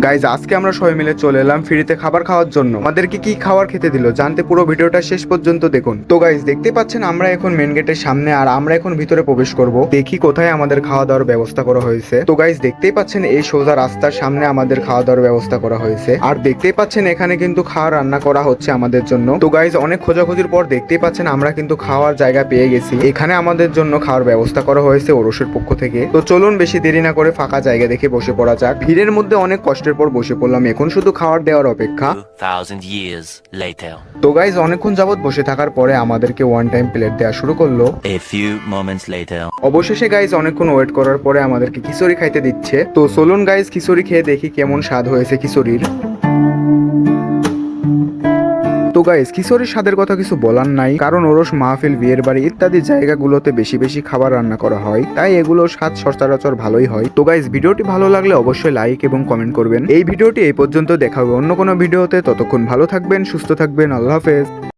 Guys আজকে আমরা সবাই মিলে চলে এলাম ফ্রিতে খাবার খাওয়ার জন্য। আমাদেরকে কি খাবার খেতে দিল জানতে পুরো ভিডিওটা শেষ পর্যন্ত দেখুন। তো গাইজ দেখতে পাচ্ছেন আমরা এখন মেন গেটের সামনে, আর আমরা এখন ভিতরে প্রবেশ করব। দেখি কোথায় আমাদের খাওয়া দাওয়ার ব্যবস্থা করা হয়েছে। তো গাইজ দেখতেই পাচ্ছেন এই সোজা রাস্তার সামনে আমাদের খাওয়া দাওয়ার ব্যবস্থা করা হয়েছে, আর দেখতেই পাচ্ছেন এখানে কিন্তু খাওয়া রান্না করা হচ্ছে আমাদের জন্য। তো গাইজ অনেক খোঁজাখুঁজির পর দেখতেই পাচ্ছেন আমরা কিন্তু খাওয়ার জায়গা পেয়ে গেছি। এখানে আমাদের জন্য খাওয়ার ব্যবস্থা করা হয়েছে ওরসের পক্ষ থেকে। তো চলুন বেশি দেরি না করে ফাঁকা জায়গা দেখে বসে পড়া যাক। ভিড়ের মধ্যে অনেক কষ্টের পর বসে পড়লাম, এখন শুধু খাওয়ার দেওয়ার অপেক্ষা। 2000 years later. তো গাইজ অনেকক্ষণ যাবত বসে থাকার পরে আমাদেরকে ওয়ান টাইম প্লেট দেওয়া শুরু করলো। A few moments later. অবশেষে গাইজ অনেকক্ষণ ওয়েট করার পরে আমাদেরকে খিচুড়ি খাইতে দিচ্ছে। তো চলুন গাইজ খিচুড়ি খেয়ে দেখি কেমন স্বাদ হয়েছে খিচুড়ির। তো গাইজ খিচুড়ির স্বাদের কথা কিছু বলার নাই, কারণ ওরস মাহফিল, বিয়ের বাড়ি ইত্যাদি জায়গাগুলোতে বেশি বেশি খাবার রান্না করা হয়, তাই এগুলো স্বাদ সচরাচর ভালোই হয়। তো গাইজ ভিডিওটি ভালো লাগলে অবশ্যই লাইক এবং কমেন্ট করবেন। এই ভিডিওটি এই পর্যন্ত, দেখা হবে অন্য কোনো ভিডিওতে। ততক্ষণ ভালো থাকবেন, সুস্থ থাকবেন, আল্লাহ হাফেজ।